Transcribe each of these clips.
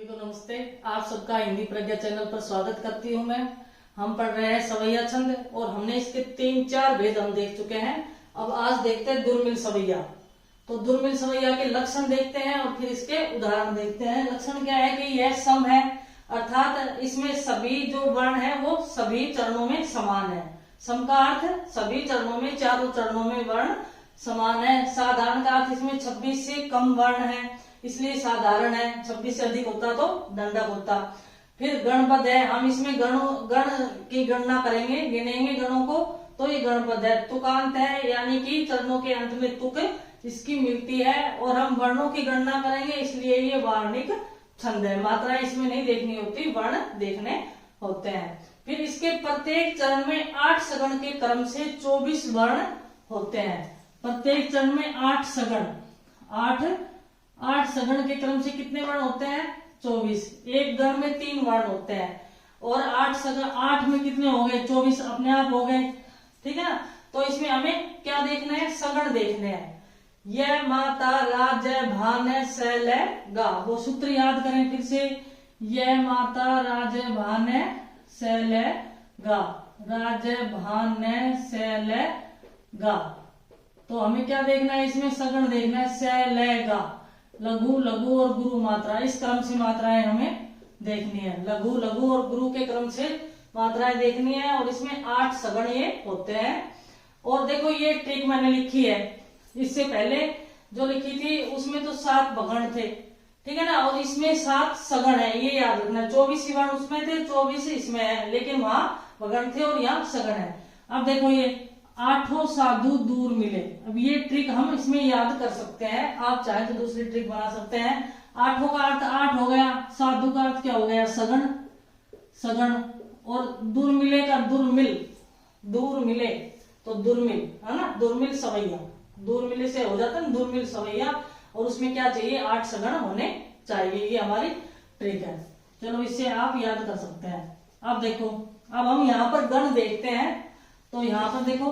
सभी को नमस्ते। आप सबका हिंदी प्रज्ञा चैनल पर स्वागत करती हूँ मैं। हम पढ़ रहे हैं सवैया छंद और हमने इसके 3-4 भेद हम देख चुके हैं। अब आज देखते हैं दुर्मिल सवैया। तो दुर्मिल सवैया के लक्षण देखते हैं और फिर इसके उदाहरण देखते हैं। लक्षण क्या है कि यह सम है, अर्थात इसमें सभी जो वर्ण है वो सभी चरणों में समान है। सम का अर्थ सभी चरणों में, चारों चरणों में वर्ण समान है। साधारण का अर्थ इसमें 26 से कम वर्ण है, इसलिए साधारण है। 26 से अधिक होता तो दंडक होता। फिर गणपद है, हम इसमें गण की गणना करेंगे, गिनेंगे गणों को, तो ये गणपद है। तुकांत है, यानी कि चरणों के अंत में तुक इसकी मिलती है और हम वर्णों की गणना करेंगे, इसलिए ये वार्णिक छंद है। मात्रा इसमें नहीं देखनी होती, वर्ण देखने होते हैं। फिर इसके प्रत्येक चरण में 8 सगण के क्रम से 24 वर्ण होते हैं। प्रत्येक चरण में 8 सगण, 8 सगण के क्रम से कितने वर्ण होते हैं? 24। एक गण में 3 वर्ण होते हैं और 8 सगण, 8 में कितने हो गए? 24 अपने आप हो गए, ठीक है ना। तो इसमें हमें क्या देखना है? सगण देखने हैं। यह माता राज भान शैल गा, वो सूत्र याद करें फिर से। यह माता राज भान शैल गा, राज भान शैल गा। तो हमें क्या देखना है? इसमें सगण देखना है। शैल गा, लघु लघु और गुरु मात्रा, इस क्रम से मात्राएं हमें देखनी है। लघु लघु और गुरु के क्रम से मात्राएं देखनी है और इसमें 8 सगण ये होते हैं। और देखो ये ट्रिक मैंने लिखी है, इससे पहले जो लिखी थी उसमें तो 7 भगण थे, ठीक है ना, और इसमें 7 सगण है, ये याद रखना। 24 वर्ण उसमें थे, 24 इसमें है, लेकिन वहां भगण थे और यहाँ सगण है। अब देखो ये 8 साधु दूर मिले। अब ये ट्रिक हम इसमें याद कर सकते हैं, आप चाहे तो दूसरी ट्रिक बना सकते हैं। 8 का अर्थ 8 हो गया, साधु का अर्थ क्या हो गया? सगण, सगण। और दूर मिले का दुर्मिल, दूर मिले तो दुर्मिल, है ना, दुर्मिल सवैया। दूर मिले से हो जाता है दुर्मिल सवैया। और उसमें क्या चाहिए? 8 सगण होने चाहिए। ये हमारी ट्रिक है। चलो इससे आप याद कर सकते हैं। अब देखो, अब हम यहाँ पर गण देखते हैं। तो यहाँ पर देखो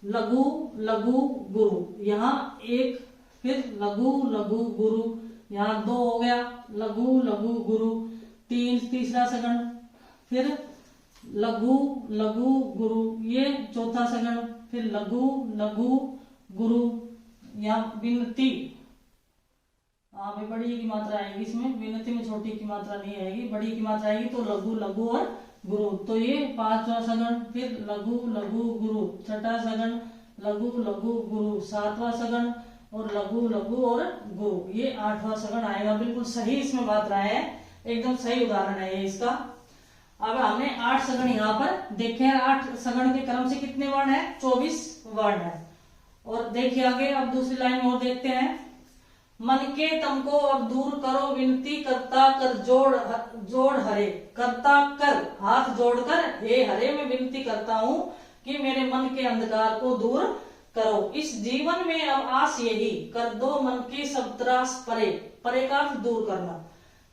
लघु लघु गुरु, यहाँ 1, फिर लघु लघु गुरु, यहाँ 2 हो गया, लघु लघु गुरु 3, तीसरा सगण, फिर लघु लघु गुरु, ये चौथा सगण, फिर लघु लघु गुरु, यहाँ विनती, हाँ बड़ी की मात्रा आएगी इसमें, विनती में छोटी की मात्रा नहीं आएगी, बड़ी की मात्रा आएगी। तो लघु लघु और गुरु, तो ये 5वां सगण, फिर लघु लघु गुरु, 6ठा सगण, लघु लघु गुरु, 7वां सगण और लघु लघु और गुरु, ये 8वां सगण आएगा। बिल्कुल सही इसमें मात्राएं है, एकदम सही उदाहरण है ये इसका। अब हमने 8 सगण यहाँ पर देखे हैं। 8 सगण के क्रम से कितने वर्ण है? 24 वर्ण है। और देखिए आगे, अब दूसरी लाइन और देखते हैं। मन के तम को अब दूर करो, विनती करता कर जोड़ हरे, करता कर हाथ जोड़कर, हे हरे मैं विनती करता हूँ कि मेरे मन के अंधकार को दूर करो। इस जीवन में अब आस यही, कर दो मन की सब त्रास परे, परे का अर्थ दूर करना,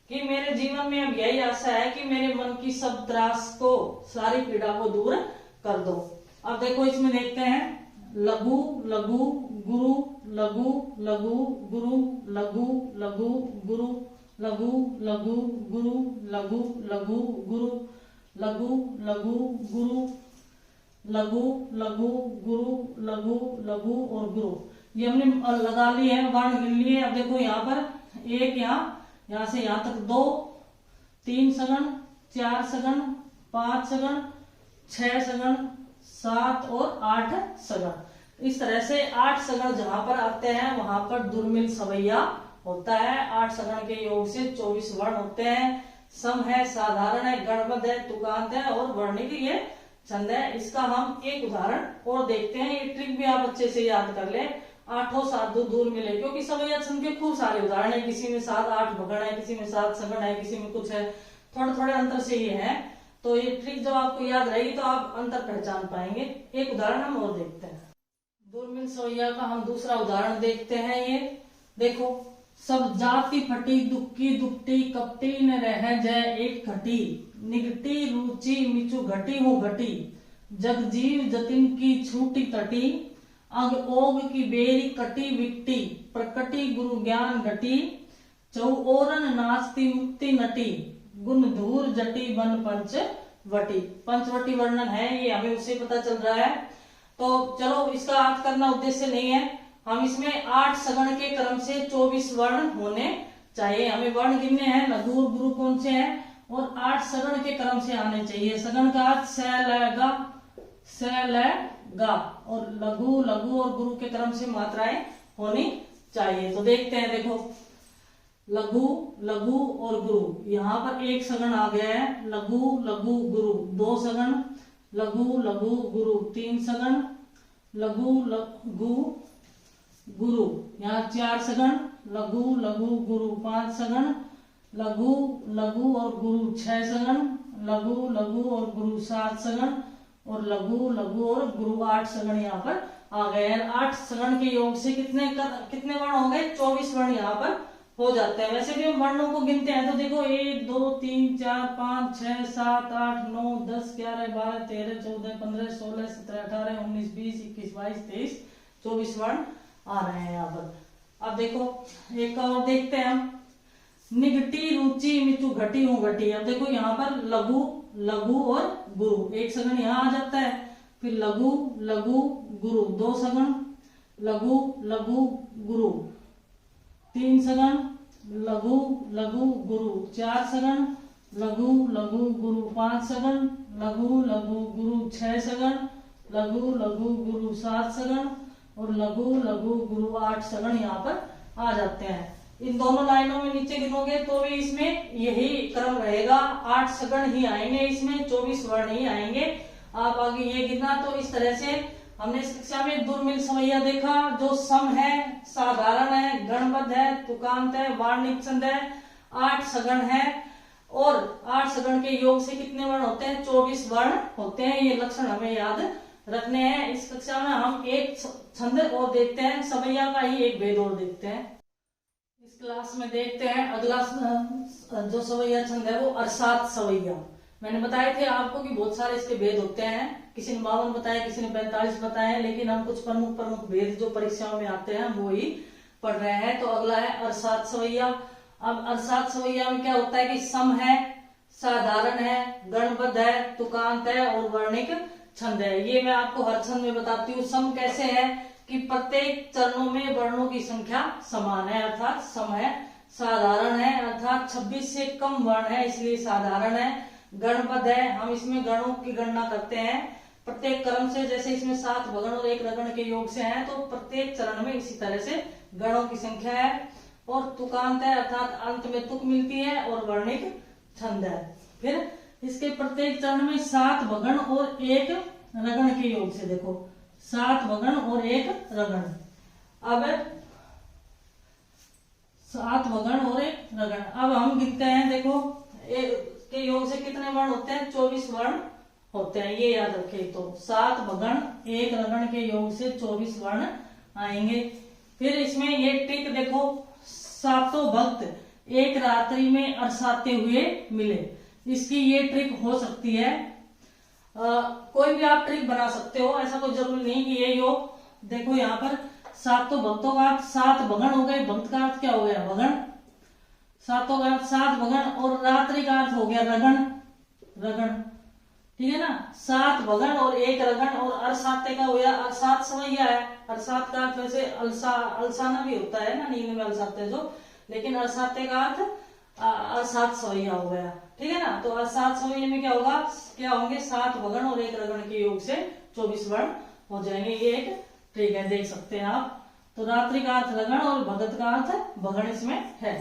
कि मेरे जीवन में अब यही आशा है कि मेरे मन की सब त्रास को, सारी पीड़ा को दूर कर दो। अब देखो इसमें देखते हैं लघु लघु गुरु, लघु लघु गुरु, लघु लघु गुरु, लघु लघु गुरु, लघु लघु गुरु, लघु लघु गुरु, लघु लघु गुरु, लघु लघु और गुरु, ये हमने लगा ली है, वर्ण गिन लिए। अब देखो यहाँ पर 1, यहाँ से यहाँ तक 2, 3 सगण, 4 सगण, 5 सगण, 6 सगण, 7 और 8 सगण। इस तरह से 8 सगण जहां पर आते हैं वहां पर दुर्मिल सवैया होता है। 8 सगण के योग से 24 वर्ण होते हैं। सम है, साधारण है, गणपद है, तुकांत है और वर्णिक ये छंद है। इसका हम एक उदाहरण और देखते हैं। ये ट्रिक भी आप अच्छे से याद कर ले। 8 साधु दूर मिले, क्योंकि सवैया छंद के खूब सारे उदाहरण है। किसी में 7-8 भगण है, किसी में 7 सगण है, किसी में कुछ है, थोड़े थोड़े अंतर से ये है। तो ये ट्रिक जब आपको याद रहेगी तो आप अंतर पहचान पाएंगे। एक उदाहरण हम और देखते हैं। दुर्मिल सवैया का हम दूसरा उदाहरण देखते हैं। ये देखो, सब जाति फटी, दुखी दुपटी, कपटी न रह जय एक घटी, निगटी रुचि मिचु घटी हो घटी, जगजीव जतिन की छूटी तटी, अग ओग की बेरी कटी विकटी, प्रकटी गुरु ज्ञान घटी, चौओरन नाचती मुक्ति नटी, गुण धूर जटी बन पंचवटी। पंचवटी वर्णन है ये, हमें उससे पता चल रहा है। तो चलो इसका अर्थ करना उद्देश्य नहीं है, हम इसमें 8 सगण के क्रम से 24 वर्ण होने चाहिए। हमें वर्ण गिनने हैं, लघु और गुरु कौन से हैं, और 8 सगण के क्रम से आने चाहिए। सगण का अर्थ स ल गा, और लघु लघु और गुरु के क्रम से मात्राएं होनी चाहिए। तो देखते हैं, देखो लघु लघु और गुरु, यहाँ पर एक सगण आ गया है, लघु लघु गुरु 2 सगण, लघु लघु गुरु 3 सगण, लघु लघु गुरु यहाँ 4 सगण, लघु लघु गुरु 5 सगण, लघु लघु और गुरु 6 सगण, लघु लघु और गुरु 7 सगण, और लघु लघु और गुरु 8 सगण यहाँ पर आ गए हैं। 8 सगण के योग से कितने वर्ण हो गए, 24 वर्ण यहाँ पर हो जाते हैं। वैसे भी हम वर्णों को गिनते हैं तो देखो 1 2 3 4 5 6 7 8 9 10 11 12 13 14 15 16 17 18 19 20 21 22 23 24 वर्ण आ रहे हैं यहाँ पर। अब देखो एक और देखते हैं हम, निगटी रुचि मिचु घटी हूँ घटी। अब देखो यहाँ पर लघु लघु और गुरु, एक सगण यहाँ आ जाता है, फिर लघु लघु गुरु 2 सगण, लघु लघु गुरु 3 सगण, लघु लघु गुरु 4 सगण, लघु लघु गुरु 5 सगण, लघु लघु गुरु 6 सगण, लघु लघु गुरु 7 सगण, और लघु लघु गुरु 8 सगण यहाँ पर आ जाते हैं। इन दोनों लाइनों में नीचे गिनोगे तो भी इसमें यही क्रम रहेगा, 8 सगण ही आएंगे, इसमें 24 वर्ण ही आएंगे। आप आगे ये गिनना। तो इस तरह से हमने इस कक्षा में दुर्मिल सवैया देखा, जो सम है, साधारण है, गणबद्ध है, तुकांत है, वार्णिक छंद है, 8 सगण है, और 8 सगण के योग से कितने वर्ण होते हैं, 24 वर्ण होते हैं। ये लक्षण हमें याद रखने हैं। इस कक्षा में हम एक छंद और देखते हैं, सवैया का ही एक भेद और देखते हैं। इस क्लास में देखते हैं अगला जो सवैया छंद है वो अरसात सवैया। मैंने बताए थे आपको कि बहुत सारे इसके भेद होते हैं, किसी ने 52 बताया, किसी ने 45 बताए हैं, लेकिन हम कुछ प्रमुख भेद जो परीक्षाओं में आते हैं वो ही पढ़ रहे हैं। तो अगला है अरसात सवैया। अब अरसात सवैया में क्या होता है कि सम है, साधारण है, गणबद्ध है, तुकांत है और वर्णिक छंद है। ये मैं आपको हर छंद में बताती हूँ। सम कैसे है कि प्रत्येक चरणों में वर्णों की संख्या समान है, अर्थात सम है। साधारण है अर्थात 26 से कम वर्ण है, इसलिए साधारण है। गणबद्ध है, हम इसमें गणों की गणना करते हैं प्रत्येक क्रम से, जैसे इसमें 7 भगण और 1 रगण के योग से हैं, तो प्रत्येक चरण में इसी तरह से गणों की संख्या है। और तुकांत है अर्थात अंत में तुक मिलती है, और वर्णिक छंद है। फिर इसके प्रत्येक चरण में 7 भगण और 1 रगण के योग से, देखो 7 भगण और 1 रगण। अब 7 भगण और 1 रगण, अब हम गिनते हैं। देखो के योग से कितने वर्ण होते हैं, 24 वर्ण होते हैं, ये याद रखे। तो 7 भगण 1 रगण के योग से 24 वर्ण आएंगे। फिर इसमें ये ट्रिक देखो, 7 भक्त एक रात्रि में अरसाते हुए मिले। इसकी ये ट्रिक हो सकती है, कोई भी आप ट्रिक बना सकते हो, ऐसा कोई जरूरी नहीं कि ये योग। देखो यहाँ पर 7 भक्तों का अर्थ 7 भगण हो गए, भक्त का अर्थ क्या हो गया, भगण। 7 भगण और रात्रि का अर्थ हो गया रगण, रगण, ठीक है ना। 7 भगण और 1 रगण, और अरसाते का हो गया, अरसात सवैया है। अरसात का अर्थ वैसे अलसाना भी होता है ना, नींद में अलसाते जो, लेकिन अरसाते का अर्थ अरसात सवैया हो गया, ठीक है ना। तो अरसात सवैया में क्या होगा, क्या होंगे, 7 भगण और 1 रगण के योग से 24 वर्ण हो जाएंगे। ये एक ट्रिक है, देख सकते हैं आप। तो रात्रि का अर्थ रगण और भगत का अर्थ भगण इसमें है।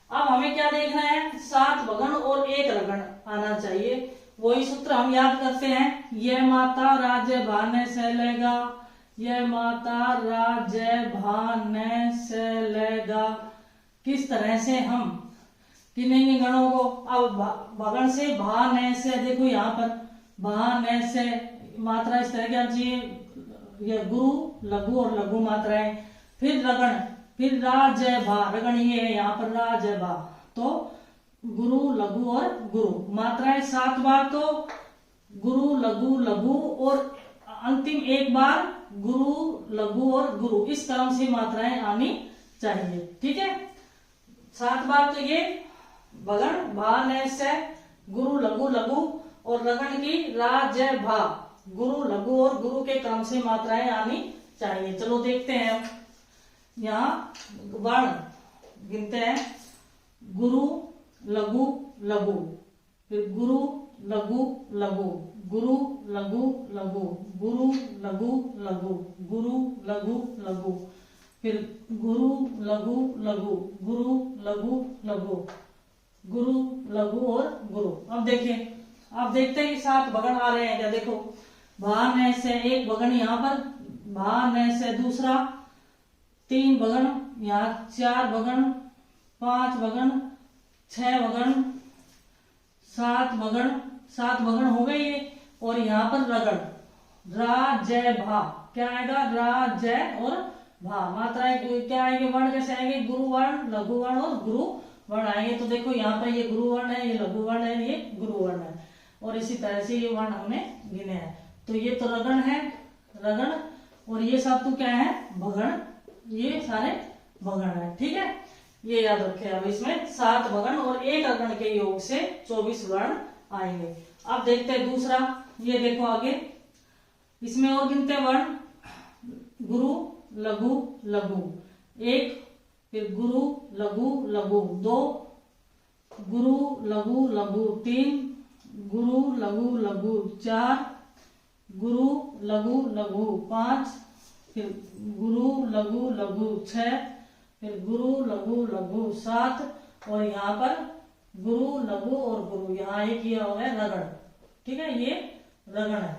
अब हमें क्या देखना है, 7 भगण और 1 रगण आना चाहिए। वही सूत्र हम याद करते हैं, यह माता राज्य भाने से लेगा, यह माता राज्य भाने से लेगा। किस तरह से हम गिनेंगे गणों को। अब भगण से भाने से, देखो यहाँ पर भाने से मात्रा इस तरह की आनी चाहिए, ये गुरु लघु और लघु मात्राएं। फिर रगण, फिर राजय भा, रगण ये है यहाँ पर राजय भा, तो गुरु लघु और गुरु मात्राएं 7 बार, तो गुरु लघु लघु, और अंतिम 1 बार गुरु लघु और गुरु, इस क्रम से मात्राएं आनी चाहिए, ठीक है। 7 बार तो ये भगण भा न से गुरु लघु लघु और रगण की रा ज भा गुरु लघु और गुरु के क्रम से मात्राएं आनी चाहिए। चलो देखते हैं अब यहाँ वर्ण गिनते हैं। गुरु लघु लघु, फिर गुरु लघु लघु, गुरु लघु लघु, गुरु लघु लघु, गुरु लघु लघु, फिर गुरु लघु लघु, गुरु लघु लघु, गुरु लघु और गुरु। अब देखिए, आप देखते हैं कि 7 भगण आ रहे हैं क्या? देखो, भा न से एक भगण यहाँ पर, भा न से दूसरा, 3 भगण यहाँ, 4 भगण, 5 भगण, 6 भगण, 7 भगण, 7 भगण हो गए ये। और यहाँ पर रगड़, रा जय भा, क्या आएगा? रा जय और भा। मात्राएं क्या आएंगे? वर्ण कैसे आएंगे? गुरु वर्ण, लघु वर्ण और गुरु वर्ण आएंगे। तो देखो यहाँ पर ये गुरु वर्ण है, ये लघु वर्ण है, ये गुरु वर्ण है। और इसी तरह से ये वर्ण हमने गिने हैं। तो ये तो रगण है, रगण, और ये सब तो क्या है? भगण। ये सारे भगण है, ठीक है, ये याद रखें। अब इसमें 7 भगण और 1 रगण के योग से 24 वर्ण आएंगे। अब देखते हैं दूसरा, ये देखो आगे, इसमें और गिनते वर्ण। गुरु लघु लघु 1, फिर गुरु लघु लघु 2, गुरु लघु लघु 3, गुरु लघु लघु 4, गुरु लघु लघु 5, फिर गुरु लघु लघु 6, फिर गुरु लघु लघु 7, और यहाँ पर गुरु लघु और गुरु, यहाँ एक किया हुआ है रगड़, ठीक है, ये रगड़ है।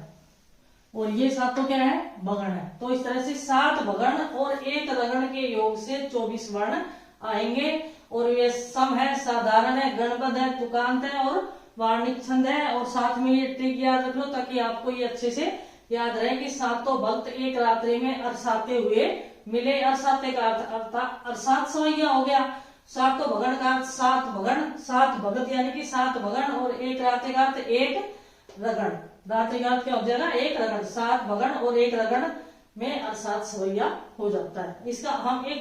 और ये 7 तो क्या है? भगण है। तो इस तरह से 7 भगण और 1 रगण के योग से 24 वर्ण आएंगे। और ये सम है, साधारण है, गणपद है, तुकांत है और वार्णिक छंद है। और साथ में ये ट्रिक याद रख लो ताकि आपको ये अच्छे से याद रहे कि 7 भक्त एक रात्रि में अरसाते हुए मिले। अरसाते का अर्थ अरसात सवैया हो गया। 7 भगण का अर्थ 7 भगण, 7 भगत यानी कि 7 भगण, और एक रात्रि का अर्थ 1 रगण। रात्रि का अर्थ क्या हो जाएगा? 1 रगण। 7 भगण और 1 रगण में अरसात सवैया हो जाता है। इसका हम एक